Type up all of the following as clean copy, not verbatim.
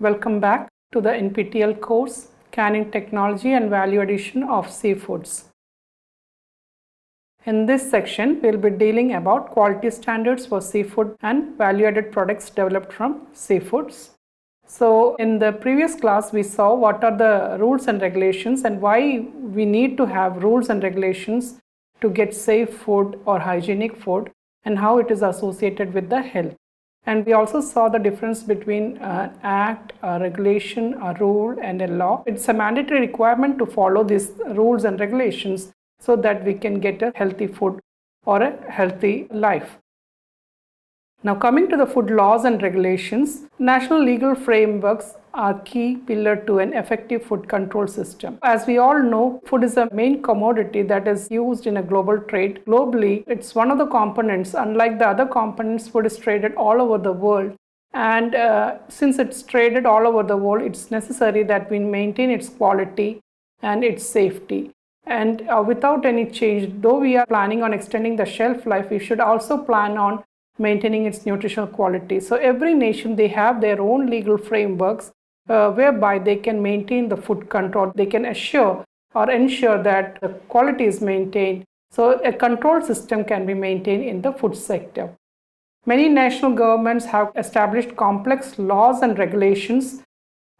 Welcome back to the NPTEL course, Canning Technology and Value Addition of Seafoods. In this section, we'll be dealing about quality standards for seafood and value-added products developed from seafoods. So, in the previous class, we saw what are the rules and regulations and why we need to have rules and regulations to get safe food or hygienic food and how it is associated with the health. And we also saw the difference between an act, a regulation, a rule, and a law. It's a mandatory requirement to follow these rules and regulations so that we can get a healthy food or a healthy life. Now, coming to the food laws and regulations, national legal frameworks are key pillar to an effective food control system. As we all know, food is a main commodity that is used in a global trade. Globally, it's one of the components. Unlike the other components, food is traded all over the world. And since it's traded all over the world, it's necessary that we maintain its quality and its safety. And without any change, though we are planning on extending the shelf life, we should also plan on maintaining its nutritional quality. So every nation, they have their own legal frameworks whereby they can maintain the food control. They can assure or ensure that the quality is maintained. So a control system can be maintained in the food sector. Many national governments have established complex laws and regulations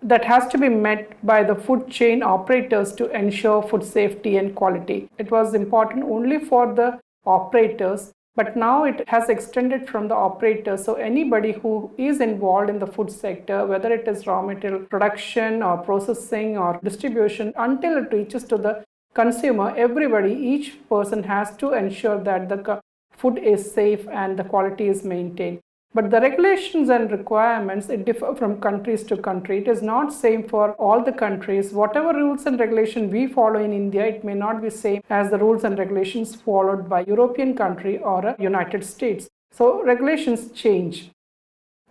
that has to be met by the food chain operators to ensure food safety and quality. It was important only for the operators, but now it has extended from the operators. So anybody who is involved in the food sector, whether it is raw material production or processing or distribution, until it reaches to the consumer, everybody, each person has to ensure that the food is safe and the quality is maintained. But the regulations and requirements, it differ from countries to country. It is not same for all the countries. Whatever rules and regulations we follow in India, it may not be same as the rules and regulations followed by European country or a United States. So regulations change.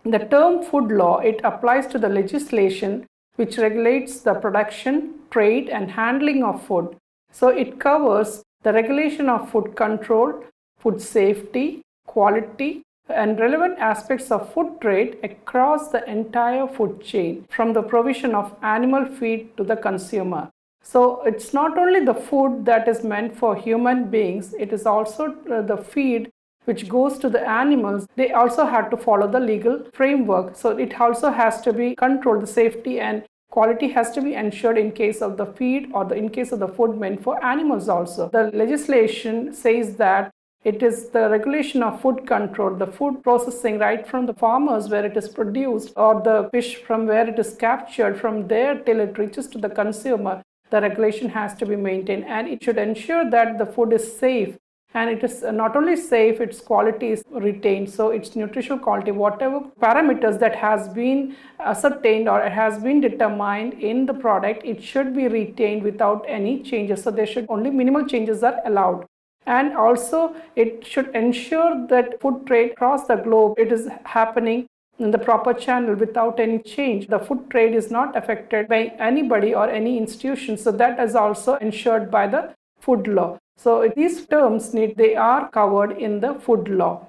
The term food law, it applies to the legislation which regulates the production, trade and handling of food. So it covers the regulation of food control, food safety, quality, and relevant aspects of food trade across the entire food chain, from the provision of animal feed to the consumer. So it's not only the food that is meant for human beings, it is also the feed which goes to the animals. They also have to follow the legal framework. So it also has to be controlled. The safety and quality has to be ensured in case of the feed or in case of the food meant for animals also. The legislation says that it is the regulation of food control, the food processing right from the farmers where it is produced or the fish from where it is captured, from there till it reaches to the consumer. The regulation has to be maintained and it should ensure that the food is safe, and it is not only safe, its quality is retained. So its nutritional quality, whatever parameters that has been ascertained or has been determined in the product, it should be retained without any changes. So there should only minimal changes are allowed. And also it should ensure that food trade across the globe, it is happening in the proper channel without any change. The food trade is not affected by anybody or any institution. So that is also ensured by the food law. So these terms they are covered in the food law.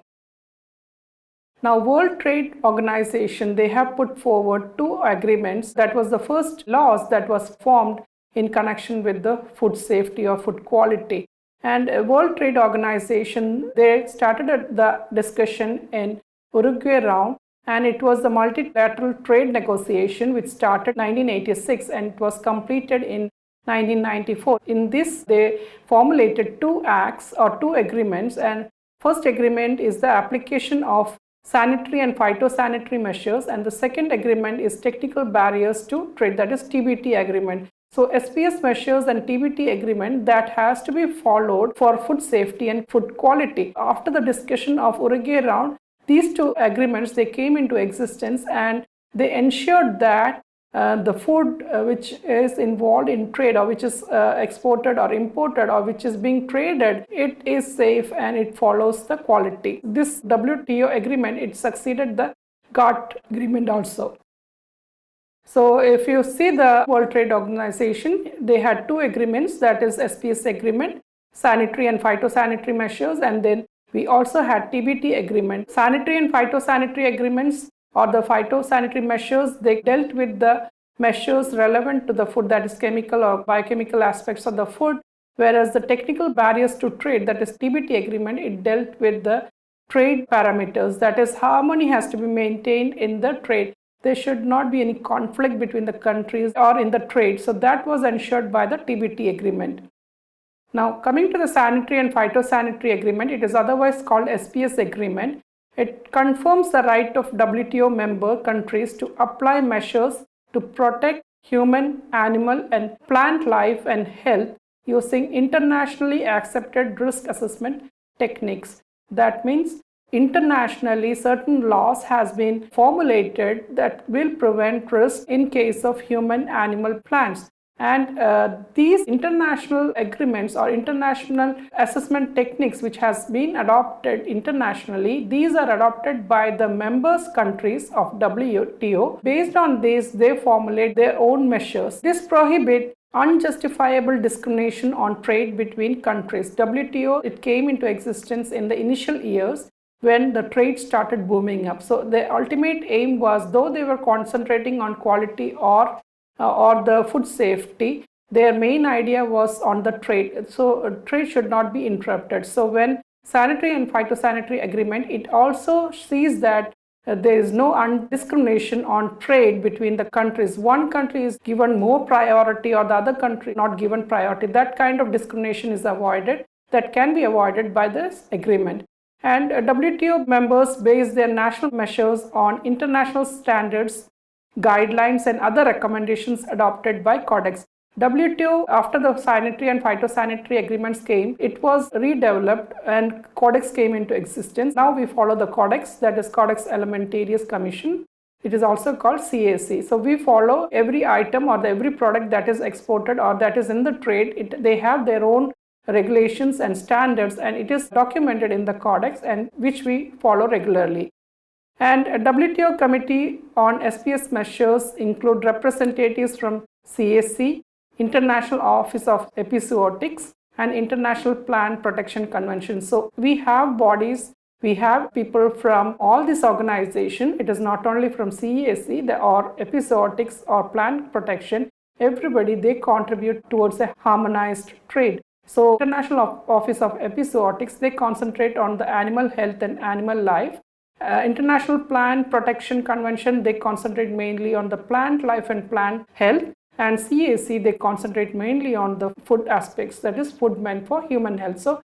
Now, World Trade Organization, they have put forward 2 agreements. That was the first laws that was formed in connection with the food safety or food quality. And World Trade Organization, they started the discussion in Uruguay round, and it was the multilateral trade negotiation which started 1986 and it was completed in 1994. In this, they formulated 2 acts or 2 agreements, and first agreement is the application of sanitary and phytosanitary measures, and the second agreement is technical barriers to trade, that is TBT agreement. So SPS measures and TBT agreement that has to be followed for food safety and food quality. After the discussion of Uruguay round, these 2 agreements, they came into existence and they ensured that the food which is involved in trade or which is exported or imported or which is being traded, it is safe and it follows the quality. This WTO agreement, it succeeded the GATT agreement also. So if you see the World Trade Organization, they had 2 agreements, that is SPS agreement, sanitary and phytosanitary measures, and then we also had TBT agreement. Sanitary and phytosanitary agreements, or the phytosanitary measures, they dealt with the measures relevant to the food, that is chemical or biochemical aspects of the food, whereas the technical barriers to trade, that is TBT agreement, it dealt with the trade parameters, that is harmony has to be maintained in the trade. There should not be any conflict between the countries or in the trade. So that was ensured by the TBT agreement. Now coming to the sanitary and phytosanitary agreement, it is otherwise called SPS agreement. It confirms the right of WTO member countries to apply measures to protect human, animal and plant life and health using internationally accepted risk assessment techniques. That means internationally certain laws has been formulated that will prevent risk in case of human, animal, plants. And these international agreements or international assessment techniques which has been adopted internationally, these are adopted by the members countries of WTO. Based on this, they formulate their own measures. This prohibits unjustifiable discrimination on trade between countries. WTO, it came into existence in the initial years when the trade started booming up. So the ultimate aim was, though they were concentrating on quality or the food safety, their main idea was on the trade. So trade should not be interrupted. So when sanitary and phytosanitary agreement, it also sees that there is no discrimination on trade between the countries. One country is given more priority or the other country not given priority. That kind of discrimination is avoided. That can be avoided by this agreement. And WTO members base their national measures on international standards, guidelines and other recommendations adopted by Codex. WTO, after the sanitary and phytosanitary agreements came, it was redeveloped and Codex came into existence. Now we follow the Codex, that is Codex Alimentarius Commission. It is also called CAC. So we follow every item or every product that is exported or that is in the trade. They have their own regulations and standards, and it is documented in the Codex, and which we follow regularly. And a WTO committee on SPS measures include representatives from CAC, International Office of Epizootics, and International Plant Protection Convention. So we have bodies, we have people from all these organizations. It is not only from CAC or Epizootics or Plant Protection. Everybody, they contribute towards a harmonized trade. So International Office of Epizootics, they concentrate on the animal health and animal life. International Plant Protection Convention, they concentrate mainly on the plant life and plant health. And CAC, they concentrate mainly on the food aspects, that is food meant for human health. So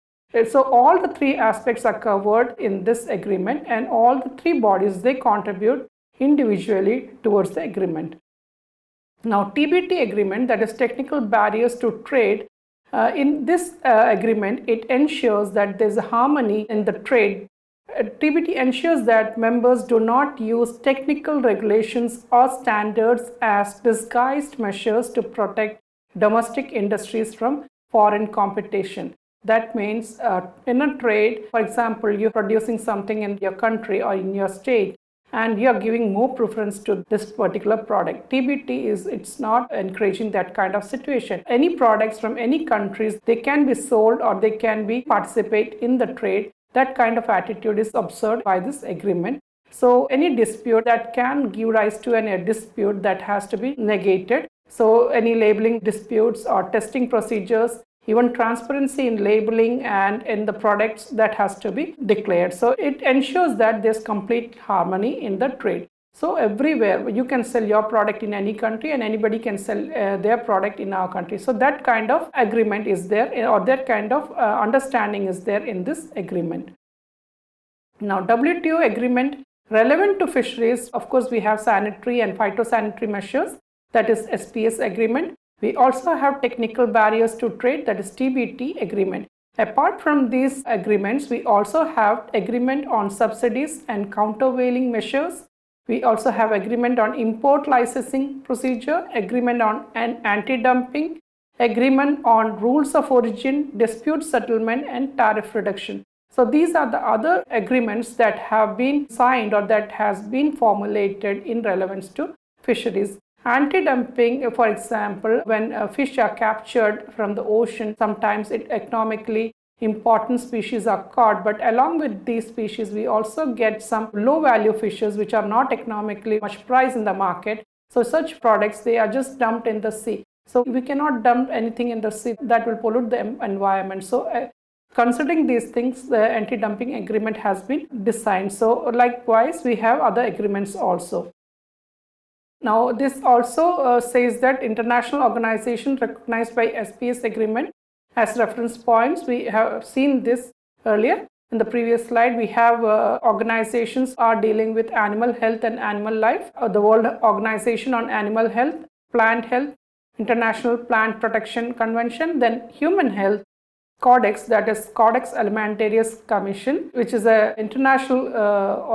all the three aspects are covered in this agreement, and all the three bodies, they contribute individually towards the agreement. Now TBT agreement, that is technical barriers to trade, in this agreement, it ensures that there is a harmony in the trade. TBT ensures that members do not use technical regulations or standards as disguised measures to protect domestic industries from foreign competition. That means in a trade, for example, you're producing something in your country or in your state, and you are giving more preference to this particular product. TBT it's not encouraging that kind of situation. Any products from any countries, they can be sold or they can be participate in the trade. That kind of attitude is observed by this agreement. So any dispute that can give rise to a dispute, that has to be negated. So any labeling disputes or testing procedures, even transparency in labeling and in the products, that has to be declared. So it ensures that there's complete harmony in the trade. So everywhere you can sell your product in any country and anybody can sell their product in our country. So that kind of agreement is there, or that kind of understanding is there in this agreement. Now WTO agreement relevant to fisheries, of course we have sanitary and phytosanitary measures, that is SPS agreement. We also have technical barriers to trade, that is TBT agreement. Apart from these agreements, we also have agreement on subsidies and countervailing measures. We also have agreement on import licensing procedure, agreement on anti-dumping, agreement on rules of origin, dispute settlement and tariff reduction. So these are the other agreements that have been signed or that has been formulated in relevance to fisheries. Anti-dumping, for example, when fish are captured from the ocean, sometimes it economically important species are caught, but along with these species we also get some low value fishes which are not economically much priced in the market. So such products, they are just dumped in the sea. So we cannot dump anything in the sea that will pollute the environment. So considering these things, the anti-dumping agreement has been designed. So likewise we have other agreements also. Now this also says that international organization recognized by SPS agreement as reference points. We have seen this earlier. In the previous slide, we have organizations are dealing with animal health and animal life. The World Organization on Animal Health, Plant Health, International Plant Protection Convention, then Human Health Codex, that is Codex Alimentarius Commission, which is an international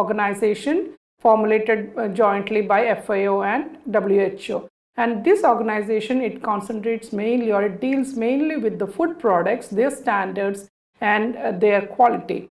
organization formulated jointly by FAO and WHO. And this organization, it concentrates mainly, or it deals mainly with the food products, their standards and their quality.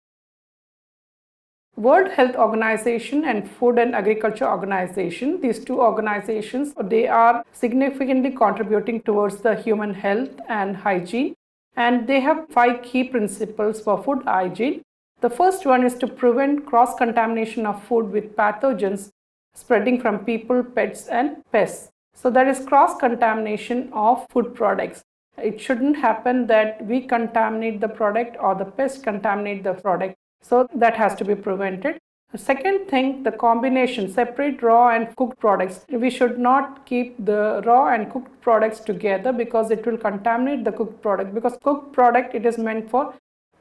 World Health Organization and Food and Agriculture Organization, these two organizations, they are significantly contributing towards the human health and hygiene, and they have 5 key principles for food hygiene. The first one is to prevent cross-contamination of food with pathogens spreading from people, pets and pests. So that is cross-contamination of food products. It shouldn't happen that we contaminate the product or the pest contaminate the product. So that has to be prevented. The second thing, the combination, separate raw and cooked products. We should not keep the raw and cooked products together because it will contaminate the cooked product, because cooked product, it is meant for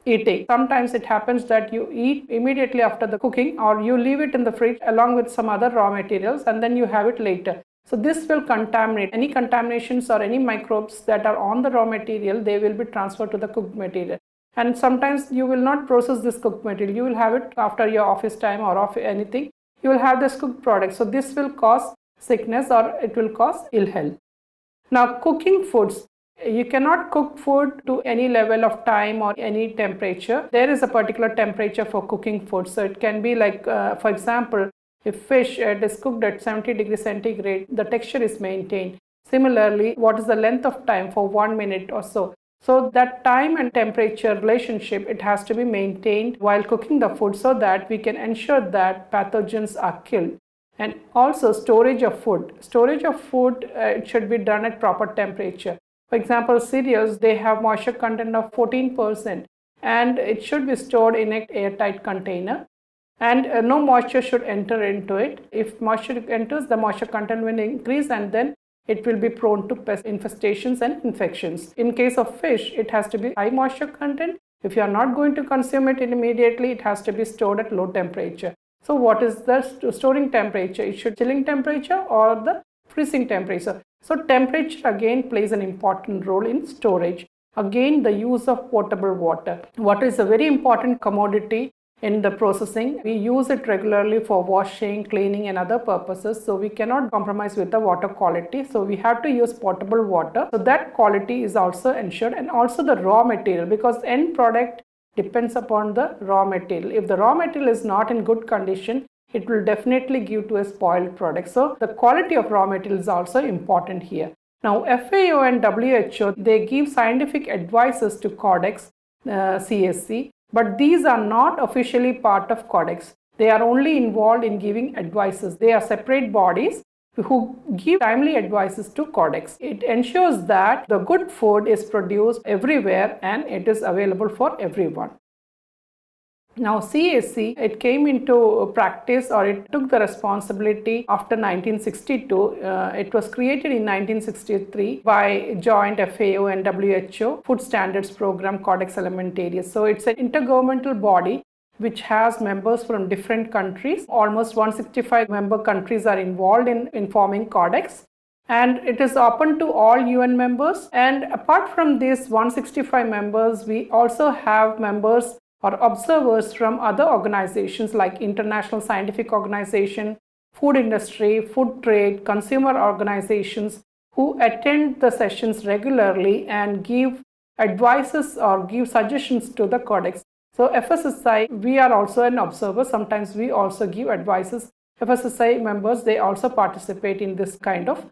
eating. Sometimes it happens that you eat immediately after the cooking, or you leave it in the fridge along with some other raw materials and then you have it later. So this will contaminate. Any contaminations or any microbes that are on the raw material, they will be transferred to the cooked material. And sometimes you will not process this cooked material. You will have it after your office time or off anything. You will have this cooked product. So this will cause sickness or it will cause ill health. Now, cooking foods. You cannot cook food to any level of time or any temperature. There is a particular temperature for cooking food. So it can be like, for example, if fish is cooked at 70 degrees centigrade, the texture is maintained. Similarly, what is the length of time for 1 minute or so? So that time and temperature relationship, it has to be maintained while cooking the food so that we can ensure that pathogens are killed. And also storage of food. Storage of food, it should be done at proper temperature. For example, cereals, they have moisture content of 14% and it should be stored in an airtight container. And no moisture should enter into it. If moisture enters, the moisture content will increase and then it will be prone to pest infestations and infections. In case of fish, it has to be high moisture content. If you are not going to consume it immediately, it has to be stored at low temperature. So what is the storing temperature? It should be chilling temperature or the freezing temperature. So temperature again plays an important role in storage. Again, the use of potable water. Water is a very important commodity in the processing. We use it regularly for washing, cleaning and other purposes. So we cannot compromise with the water quality. So we have to use potable water. So that quality is also ensured, and also the raw material, because end product depends upon the raw material. If the raw material is not in good condition, it will definitely give to a spoiled product. So the quality of raw material is also important here. Now FAO and WHO, they give scientific advices to Codex CSC. But these are not officially part of Codex. They are only involved in giving advices. They are separate bodies who give timely advices to Codex. It ensures that the good food is produced everywhere and it is available for everyone. Now CSC, it came into practice, or it took the responsibility after 1962. It was created in 1963 by joint FAO and WHO Food Standards Program Codex Alimentarius. So it's an intergovernmental body which has members from different countries. Almost 165 member countries are involved in forming Codex. And it is open to all UN members. And apart from these 165 members, we also have members or observers from other organizations like International Scientific Organization, food industry, food trade, consumer organizations, who attend the sessions regularly and give advices or give suggestions to the Codex. So FSSI, we are also an observer. Sometimes we also give advices. FSSI members, they also participate in this kind of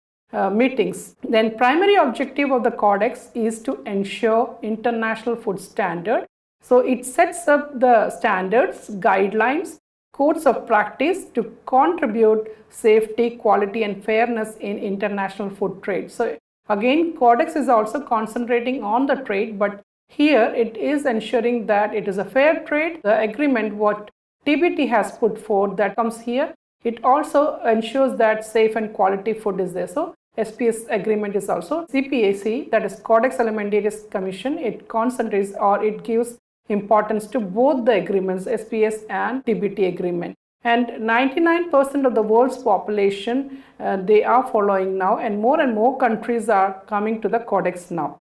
meetings. Then primary objective of the Codex is to ensure international food standard. So it sets up the standards, guidelines, codes of practice to contribute safety, quality and fairness in international food trade. So again, Codex is also concentrating on the trade, but here it is ensuring that it is a fair trade. The agreement what TBT has put forth that comes here, it also ensures that safe and quality food is there. So SPS agreement is also CPAC, that is Codex Alimentarius Commission. It concentrates or it gives importance to both the agreements, SPS and TBT agreement. And 99% of the world's population, they are following now, and more countries are coming to the Codex now.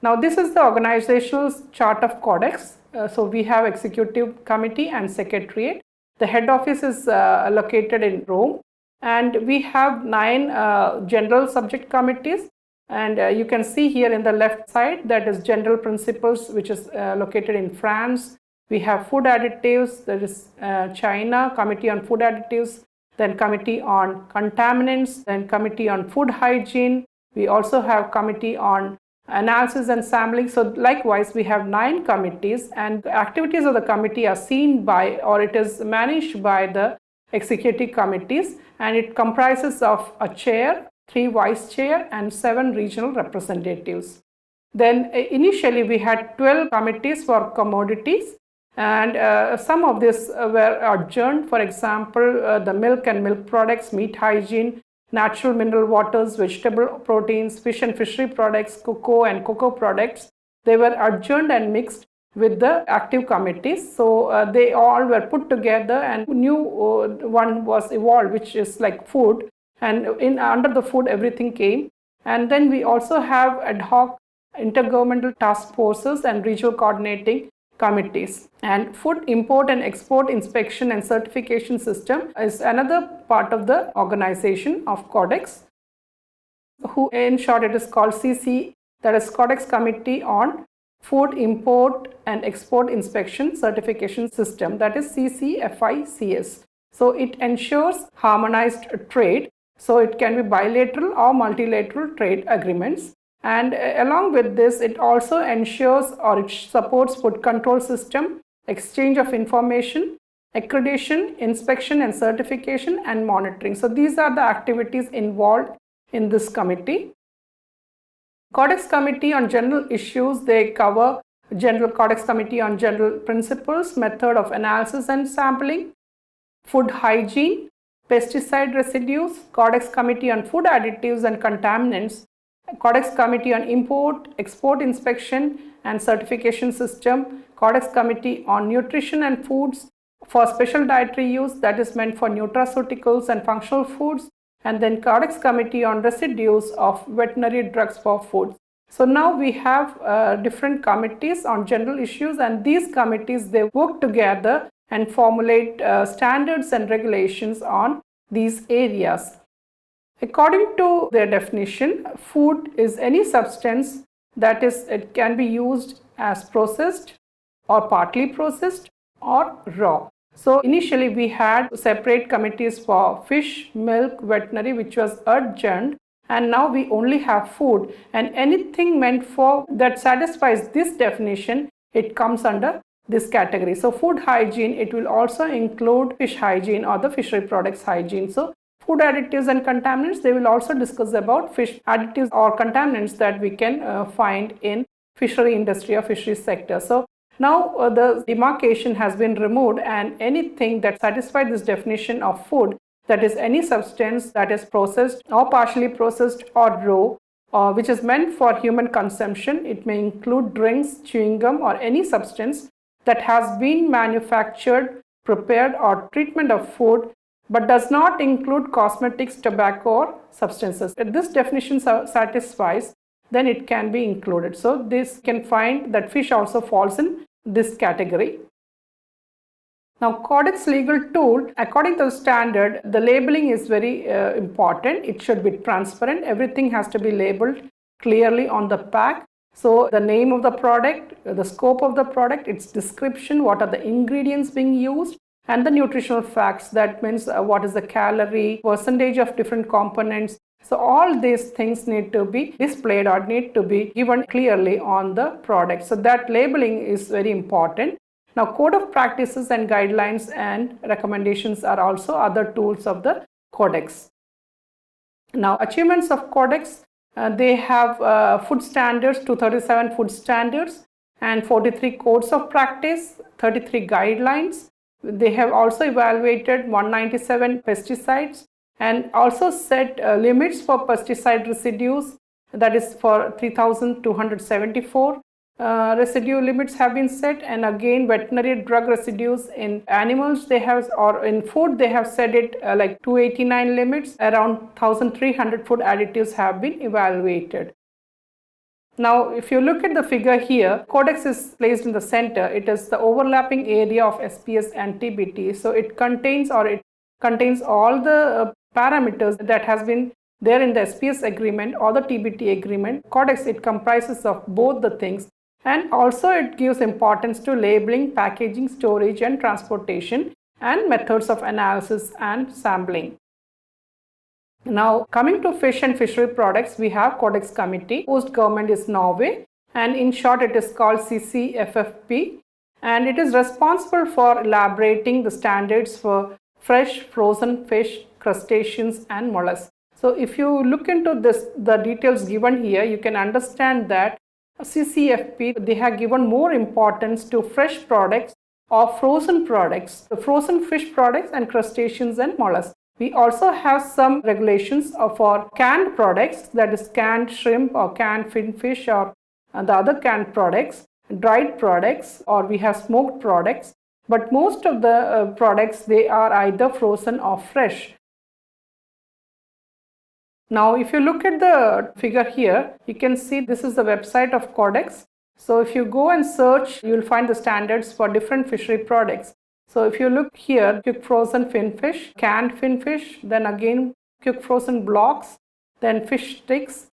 Now this is the organizational chart of Codex. So we have executive committee and secretariat. The head office is located in Rome, and we have 9 general subject committees. And you can see here in the left side, that is general principles, which is located in France. We have food additives, there is China, committee on food additives, then committee on contaminants, then committee on food hygiene. We also have committee on analysis and sampling. So likewise, we have 9 committees, and the activities of the committee are seen by, or it is managed by, the executive committees, and it comprises of a chair, 3 vice chair and 7 regional representatives. Then initially we had 12 committees for commodities, and some of these were adjourned. For example, the milk and milk products, meat hygiene, natural mineral waters, vegetable proteins, fish and fishery products, cocoa and cocoa products. They were adjourned and mixed with the active committees. So they all were put together, and new one was evolved, which is like food. And under the food, everything came. And then we also have ad hoc intergovernmental task forces and regional coordinating committees. And food import and export inspection and certification system is another part of the organization of Codex, who in short it is called CC, that is Codex Committee on Food Import and Export Inspection Certification System, that is CCFICS. So it ensures harmonized trade. So it can be bilateral or multilateral trade agreements. And along with this, it also ensures or it supports food control system, exchange of information, accreditation, inspection and certification, and monitoring. So these are the activities involved in this committee. Codex Committee on General Issues, they cover General Codex Committee on General Principles, method of analysis and sampling, food hygiene, pesticide residues, Codex Committee on Food Additives and Contaminants, Codex Committee on Import, Export Inspection and Certification System, Codex Committee on Nutrition and Foods for special dietary use, that is meant for nutraceuticals and functional foods, and then Codex Committee on Residues of Veterinary Drugs for Food. So now we have different committees on general issues, and these committees, they work together and formulate standards and regulations on these areas. According to their definition, food is any substance that is, it can be used as processed or partly processed or raw. So initially we had separate committees for fish, milk, veterinary, which was adjourned, and now we only have food, and anything meant for that satisfies this definition, it comes under this category. So food hygiene, it will also include fish hygiene or the fishery products hygiene. So food additives and contaminants, they will also discuss about fish additives or contaminants that we can find in fishery industry or fisheries sector. So now the demarcation has been removed, and anything that satisfies this definition of food, that is any substance that is processed or partially processed or raw, which is meant for human consumption. It may include drinks, chewing gum, or any substance that has been manufactured, prepared, or treatment of food, but does not include cosmetics, tobacco, or substances. If this definition satisfies, then it can be included. So this can find that fish also falls in this category. Now, Codex legal tool, according to the standard, the labeling is very important. It should be transparent. Everything has to be labeled clearly on the pack. So the name of the product, the scope of the product, its description, what are the ingredients being used, and the nutritional facts. That means what is the calorie, percentage of different components, So all these things need to be displayed or need to be given clearly on the product. So that labeling is very important. Now, code of practices and guidelines and recommendations are also other tools of the codex. Now, achievements of codex, they have food standards, 237 food standards and 43 codes of practice, 33 guidelines. They have also evaluated 197 pesticides and also set limits for pesticide residues, that is for 3,274 residue limits have been set. And again, veterinary drug residues in animals they have, or in food they have set it like 289 limits. Around 1,300 food additives have been evaluated. Now, if you look at the figure here, codex is placed in the center. It is the overlapping area of SPS and TBT. So it contains all the parameters that has been there in the SPS agreement or the TBT agreement. Codex, it comprises of both the things, and also it gives importance to labeling, packaging, storage and transportation, and methods of analysis and sampling. Now, coming to fish and fishery products, we have Codex Committee, whose government is Norway, and in short it is called CCFFP, and it is responsible for elaborating the standards for fresh, frozen fish, crustaceans and mollusks. So if you look into this, the details given here, you can understand that CCFP, they have given more importance to fresh products or frozen products, the frozen fish products and crustaceans and mollusks. We also have some regulations for canned products, that is canned shrimp or canned finfish or the other canned products, dried products, or we have smoked products. But most of the products, they are either frozen or fresh. Now, if you look at the figure here, you can see this is the website of Codex. So if you go and search, you will find the standards for different fishery products. So if you look here, quick frozen finfish, canned finfish, then again quick frozen blocks, then fish sticks,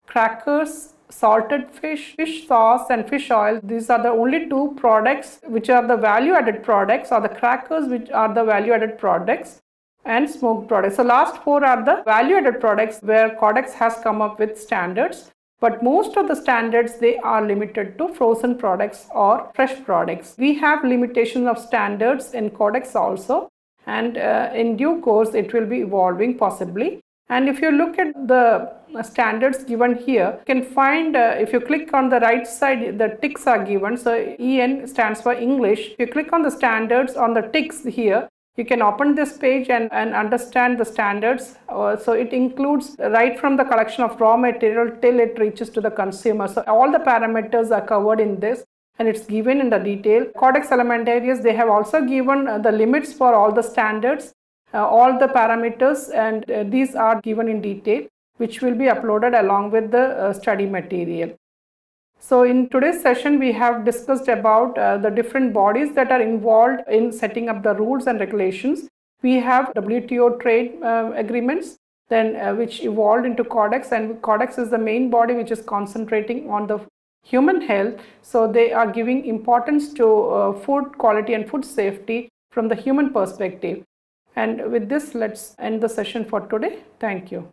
crackers, salted fish, fish sauce and fish oil. These are the only two products which are the value added products, or the crackers which are the value added products, and smoked products. So last four are the value added products where Codex has come up with standards. But most of the standards, they are limited to frozen products or fresh products. We have limitations of standards in Codex also, and in due course it will be evolving possibly. And if you look at the standards given here, you can find, if you click on the right side, the ticks are given. So EN stands for English. If you click on the standards on the ticks here, you can open this page and understand the standards. So it includes right from the collection of raw material till it reaches to the consumer. So all the parameters are covered in this, and it's given in the detail. Codex Alimentarius, they have also given the limits for all the standards, all the parameters, and these are given in detail, which will be uploaded along with the study material. So in today's session, we have discussed about the different bodies that are involved in setting up the rules and regulations. We have WTO trade agreements, then which evolved into Codex, and Codex is the main body which is concentrating on the human health. So they are giving importance to food quality and food safety from the human perspective. And with this, let's end the session for today. Thank you.